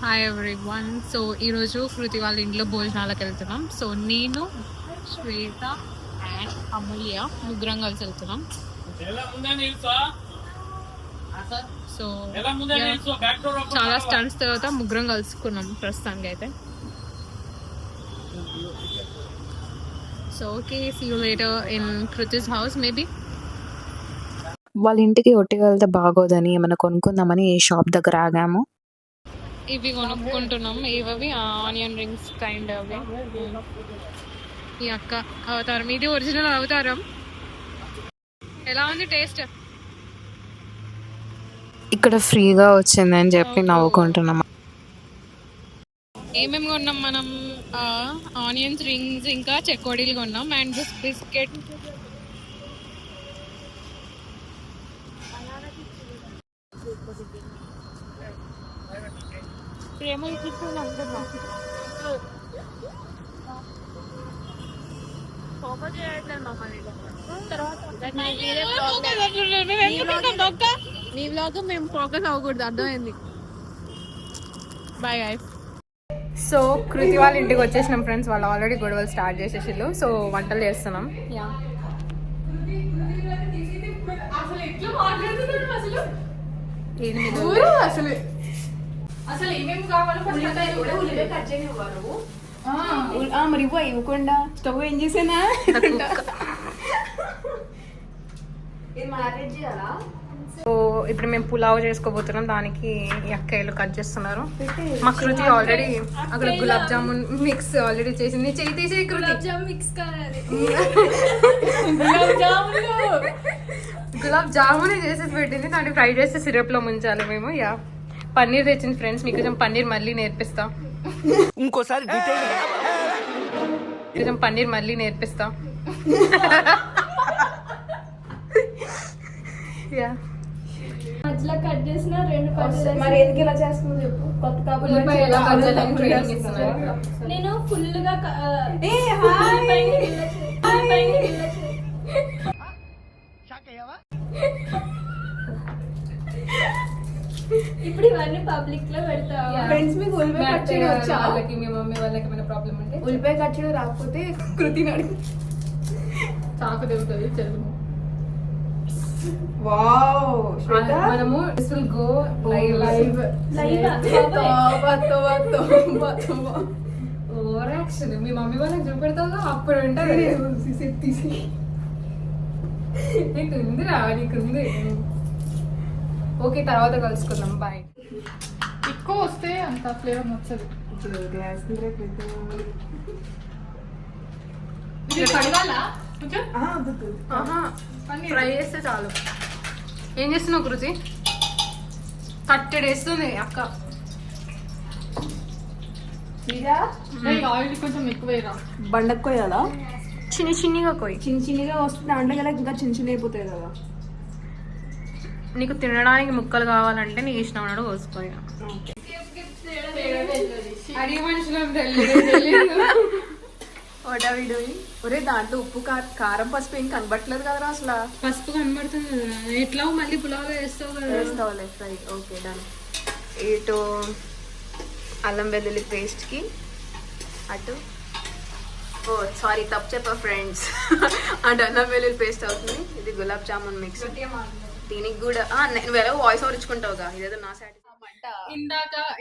Hi everyone. So ఈరోజు కృతి వాళ్ళ ఇంట్లో భోజనాలకు వెళ్తున్నాం. సో నేను, శ్వేత అండ్ అమూల్య ముగ్గురం కలిసి వెళ్తున్నాం. సో చాలా స్టంట్స్ తర్వాత ముగ్గురం కలుసుకున్నాం ప్రస్తుతానికి అయితే. So okay, see you later in Kriti's house maybe. వాళ్ళ ఇంటికి ఒట్టిగా వెళ్తే బాగోదని ఏమైనా కొనుక్కుందామని ఈ షాప్ దగ్గర ఆగాము. ఇవి కొనుక్కుంటున్నాం. ఇవి ఆనియన్ రింగ్స్ కైండ్ అవి. ఈ అక్క అవతారం, ఇది ఒరిజినల్ అవతారం. ఎలా ఉంది టేస్ట్? ఇక్కడ ఫ్రీగా వచ్చిందని చెప్పి నవ్వుకుంటున్నాం. ఏమేమి కొన్నాం మనం? ఆనియన్స్ రింగ్స్ ఇంకా చెకోడీలు కొన్నాం అండ్ దిస్ బిస్కెట్. ప్రేమ అనుకున్నాం. నీ వ్లాగ్ మేము ఫోకస్ అవ్వకూడదు, అర్థమైంది. Bye guys. సో కృతి వాళ్ళ ఇంటికి వచ్చేసినాం ఫ్రెండ్స్. వాళ్ళు ఆల్రెడీ గొడవలు స్టార్ట్ చేసేసిళ్ళు. సో వంటలు చేస్తున్నాం. అసలు ఏమేమి కావాలో మరి ఇవ్వకుండా స్టవ్ ఏం చేసానా సో ఇప్పుడు మేము పులావ్ చేసుకోబోతున్నాం. దానికి ఈ అక్కయ్యలు కట్ చేస్తున్నారు. మా కృతి ఆల్రెడీ అక్కడ గులాబ్ జామున్ మిక్స్ ఆల్రెడీ చేసింది. చేయి తీసే కృతి. గులాబ్ జామున్ చేసేసి పెట్టింది. దాన్ని ఫ్రై చేస్తే సిరప్ లో ముంచాలి మేము. యా, పన్నీర్ తెచ్చింది ఫ్రెండ్స్. మీకు కొంచెం పన్నీర్ మళ్ళీ నేర్పిస్తా. ఇంకోసారి కొంచెం పన్నీర్ మళ్ళీ నేర్పిస్తా. యా, మధ్యలో కట్ చేసిన 2 పళ్ళు. మరి ఎందుకు ఇలా చేస్తున్నావు చెప్పు. కొత్త కాబట్టి నేను ఫుల్ గా ఇప్పుడు ఇవన్నీ పబ్లిక్ లో పెడతా. ఫ్రెండ్స్ మీకు ఉల్లిపాయ కట్ చేయడం వచ్చా? వాళ్ళకి మీ మమ్మీ వాళ్ళకి ఏమైనా ప్రాబ్లం అంటే ఉల్లిపాయ కట్ చేయడం రాకపోతే కృతిని అడుగు. చాకు దిగుతుంది చెరువు. వావ్, మనము this will go live. Over action. Me mummy వాళ్ళకి చూపెడతావు అప్పుడు ఉంటారు. నీకు ఉందిరా, నీకు ఉంది. ఓకే, తర్వాత కలుసుకుందాం. బాయ్. ఎక్కువ వస్తే అంత ఫ్లేవర్ నచ్చదు. ఫ్రై చేస్తే చాలు. ఏం చేస్తున్నావు గురుజీ? కట్టెడు వేస్తుంది అక్క. ఆయిల్ కొంచెం ఎక్కువేరా. బండకు కోయాలా? చిన్న చిన్నగా కోయి. చిన్న చిన్నగా వస్తుంది అంటే కదా, ఇంకా చిన్న చిన్న అయిపోతాయి కదా. నీకు తినడానికి ముక్కలు కావాలంటే నీకు ఇష్టం అన్నాడు కోసుకోయి. అడిగి మనుషులు ఒరే దాంట్లో ఉప్పు కారం పసుపు ఏం కనబట్టలేదు కదరా అసలు. పసుపు కనబడుతుంది కదా, ఎట్లా మళ్ళీ పులావ్ వేస్తావు కదా. వేస్తావులే ఫ్రై. Okay done. ఇటు అల్లం వెల్లుల్లి పేస్ట్కి, అటు సారీ తప్పు చెప్పా ఫ్రెండ్స్. అటు అల్లం వెల్లుల్లి పేస్ట్ అవుతుంది. ఇది గులాబ్ జామున్ మిక్స్. దీనికి కూడా నువ్వు ఎలా వాయిస్ ఓవర్ ఇచ్చుకుంటావుగా, ఇదేదో నా సైడ్.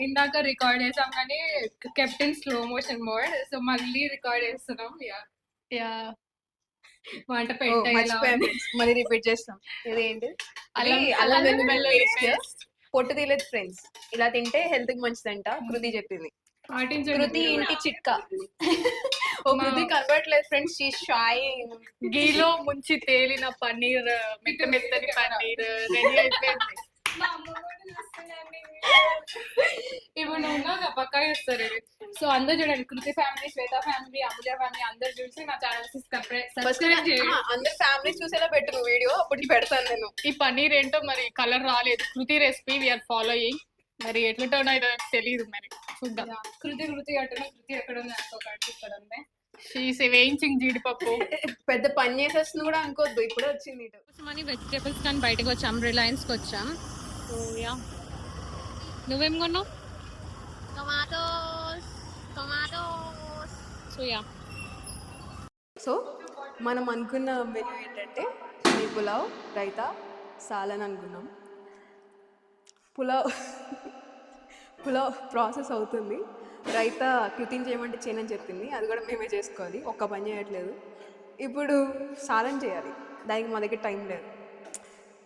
ఇందాక రికార్డ్ చేసాం కానీ captain slow motion mode. So మళ్ళీ రికార్డ్ చేస్తున్నాం. యా వంట మళ్ళీ రిపీట్ చేస్తాం. ఇదేంటి అల్లం వెల్లుల్లి పేస్ట్. పొట్టు తీయలేదు ఫ్రెండ్స్. ఇలా తింటే హెల్త్ కి మంచిదంట కృతి చెప్పింది. కృతి ఇంటి చిట్కా. కృతి కనబడట్లేదు ఫ్రెండ్స్. She shy. గీలో ముంచి తేలిన పన్నీర్, మెత్తని పన్నీర్ రెడీ అయిపోయింది. ఇప్పుడు నువ్వు పక్కా చేస్తారు ఇవి. సో అందరు చూడండి, కృతి ఫ్యామిలీ, శ్వేత ఫ్యామిలీ, అమూల్య ఫ్యామిలీ అందరు చూసి నా ఛానల్ సబ్స్క్రైబ్ చేయండి. అందరు ఫ్యామిలీ చూసేలా పెట్టు వీడియో, అప్పుడు పెడతాను నేను. ఈ పన్నీర్ ఏంటో మరి కలర్ రాలేదు. కృతి రెసిపీ వీఆర్ ఫాలోయింగ్. మరి ఎట్లుంటో అయితే తెలియదు. మరి చూద్దాం. కృతి అట్టున కృతి ఎక్కడ ఉంది అనుకోకండి. ఇక్కడ ఉంది. వేయించింగ్ జీడిపప్పు పెద్ద పని చేసేస్తుంది కూడా అనుకోవద్దు, ఇప్పుడే వచ్చింది ఇటు. మనీ వెజిటేబుల్స్ కానీ బయటకు వచ్చాం, రిలయన్స్కి వచ్చాం. సో యా, నువ్వేం కొన్నావు? టొమాటోస్. సో యా, సో మనం అనుకున్న మెనూ ఏంటంటే పులావ్, రైతా, సాలన్ అనుకున్నాం. పులావ్ ప్రాసెస్ అవుతుంది. రైతా కృతిని చేయమంటే చేయనని చెప్పింది, అది కూడా మేమే చేసుకోవాలి, ఒక్క పని చేయట్లేదు. ఇప్పుడు సాలన్ చేయాలి, దానికి మా దగ్గర టైం లేదు.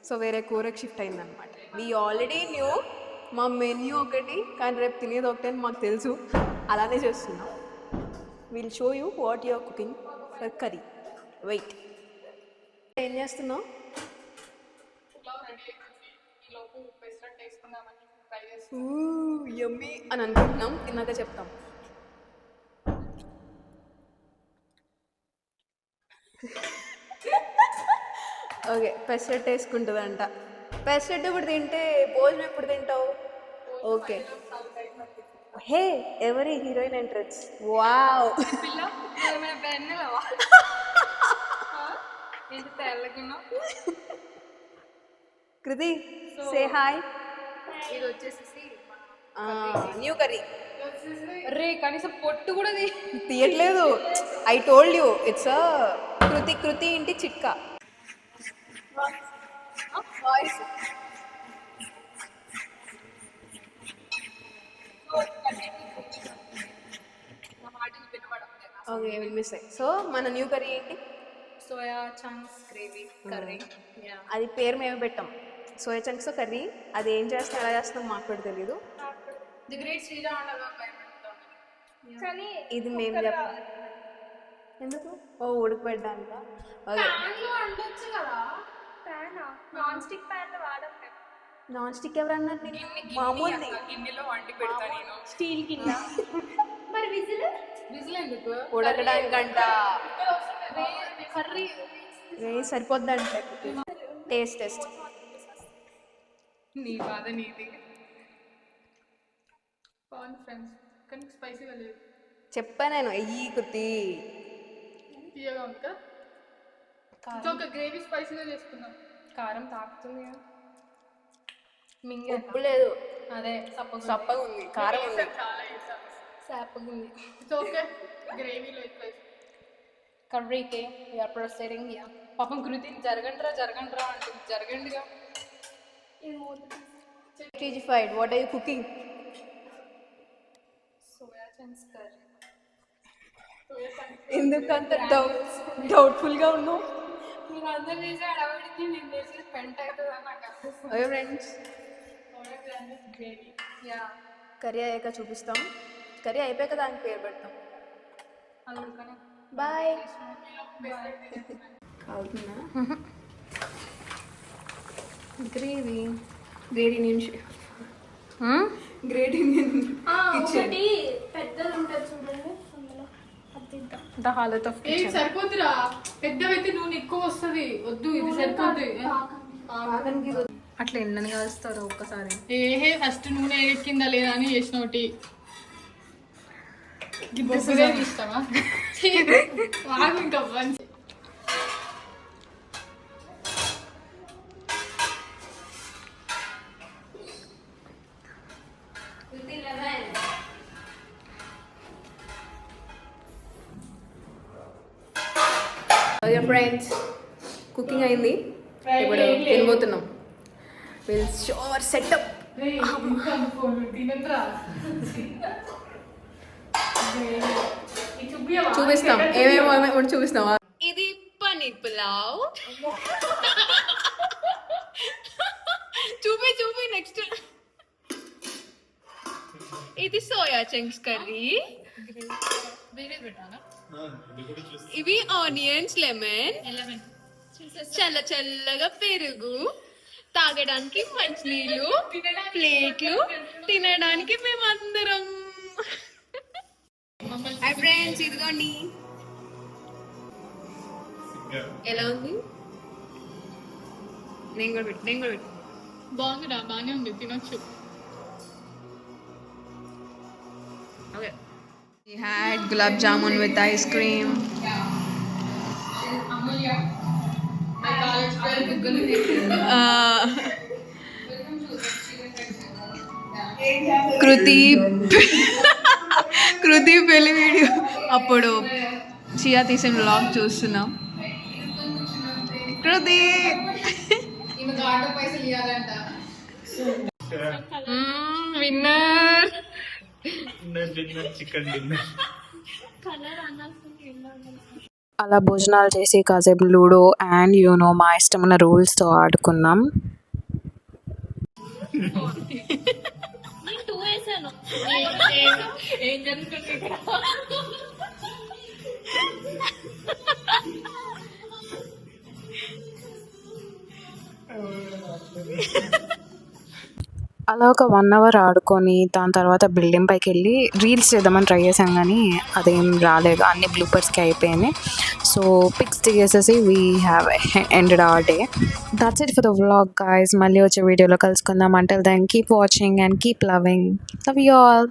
సో వేరే కూరకు షిఫ్ట్ అయిందనమాట. వీ ఆల్రెడీ న్యూ మా మెన్యూ ఒకటి, కానీ రేపు తినేది ఒకటి అని మాకు తెలుసు, అలానే చేస్తున్నాం. Will show you what your cooking for curry. Wait, ఏం చేస్తున్నావు? యమ్మీ అని అనుకుంటున్నాం, తిన్నాక చెప్తాం. ఓకే, పెసరెట్ వేసుకుంటుందంట. పెసరెట్ ఇప్పుడు తింటే భోజనం ఎప్పుడు తింటావు? ఓకే, హే ఎవరి హీరోయిన్ ఎంట్రన్స్? వావ్, కృతి సే హాయ్. ఇది వచ్చేసి న్యూ కర్రీ. రే కనీసం పొట్టు కూడా తీయట్లేదు. ఐ టోల్డ్ యూ ఇట్స్ కృతి ఇంటి చిట్కా. ఓకే, విల్ మిస్ అయ్యి. సో మన న్యూ కర్రీ ఏంటి? Soya chunks gravy curry. అది పేరు మేమే పెట్టాం, సోయా చంక్స్ కర్రీ. అది ఏం చేస్తాం, ఎలా చేస్తాం మాకు కూడా తెలీదు. ది గ్రేట్ శ్రీరామ్ కానీ ఇది మేము చెప్పాలి ఎందుకు? ఓ ఉడకబెట్టడానికా? వండొచ్చు కదా. నాన్ స్టిక్ ప్యాన్ వాడతాం. నాన్ స్టిక్ ఎవరు అన్నట్టు? మామూలుది గిన్నెలో వండి పెడతా నేను, స్టీల్ గిన్నె. మరి విజిల్ ఎందుకు? ఉడకడానికంట. కర్రీ సరిపోద్దంట. టేస్ట్ నీ బాధ నీది. బాగుంది ఫ్రెండ్స్, కానీ స్పైసీగా లేదు. చెప్పా నేను, అయ్యి కుర్తి తీయగా ఉంది కదా. ఒక గ్రేవీ స్పైసీగా చేసుకుందాం. కారం తాకుతుంది, ఉప్పు లేదు, అదే సప్పగా ఉంది, కారం ఉంది, చాలా సాపగా ఉంది. ఓకే, గ్రేవీలో ఎక్కువ కర్రీకి వీఆర్ ప్రొసీడింగ్. పాపం కృతిని జరగండిరా అంటుంది, జరగండిగా. What are you cooking? Soya chunks curry. ఎందుకంత డౌట్ఫుల్ గా ఉన్నావు? మీరు అందరు చేసే అడవాడికి నేను చేసేది పెంట్ అవుతుంది అని నాకు అనిపిస్తుంది. ఓకే ఫ్రెండ్స్, గ్రేవీ కర్రీ అయ్యాక చూపిస్తాం. కర్రీ అయిపోయాక దానికి పేరు పెడతాం. బాయ్. కావుతున్నా గ్రేట్ ఇండియన్ ఒకటి పెద్దది ఉంటుంది చూడండి, అందులో అది తింటాం. ద హాలత్ ఆఫ్ కిచెన్. సరిపోతురా, పెద్దవైతే నూనె ఎక్కువ వస్తుంది. వద్దు, ఇది సరిపోద్ది. అట్లా ఎన్నని కలుస్తారు ఒక్కసారి. ఏహే ఫస్ట్ నూనె ఎక్కిందా లేదా అని చేసిన ఒకటి ఇస్తావా? ఇంకా మంచి ఫ్రెండ్స్, కుకింగ్ అయింది, ఇప్పుడు తినబోతున్నాం. Will show our setup. చూపిస్తాం ఏమేమో చూపిస్తావా? ఇది పన్నీర్ పులావ్. చూపి నెక్స్ట్. ఇది సోయా చంక్స్ కర్రీ. ఇవి ఆనియన్స్, లెమన్, చల్లగా పెరుగు, తాగడానికి మంచినీళ్ళు, ప్లేట్లు, తినడానికి మేమందరం. హాయ్ ఫ్రెండ్స్, ఇదిగోండి. ఎలా ఉంది? నేను కూడా పెట్టు. బాగుందిరా, బాగానే ఉంది, తినొచ్చు. Okay, We had gulab jamun with ice cream. కృతి కృతి పెళ్లి వీడియో అప్పుడు చియా తీసిన వ్లాగ్ చూస్తున్నాం. కృతి విన్నర్. అలా భోజనాలు చేసి కాసేపు లూడో అండ్ మా ఇష్టమైన రూల్స్తో ఆడుకున్నాం. నేను 2 వేసాను. ఏం జరుగుతుంది ఇక్కడ? అలా ఒక 1 అవర్ ఆడుకొని దాని తర్వాత బిల్డింగ్ పైకి వెళ్ళి రీల్స్ చేద్దామని ట్రై చేసాం కానీ అదేం రాలేదు, అన్ని బ్లూపర్స్కి అయిపోయినాయి. సో పిక్స్ దిగేసేసి we have ended our day. That's it for the vlog guys. మళ్ళీ వచ్చే వీడియోలో కలుసుకుందాం. Until then keep watching and keep loving. Love you all.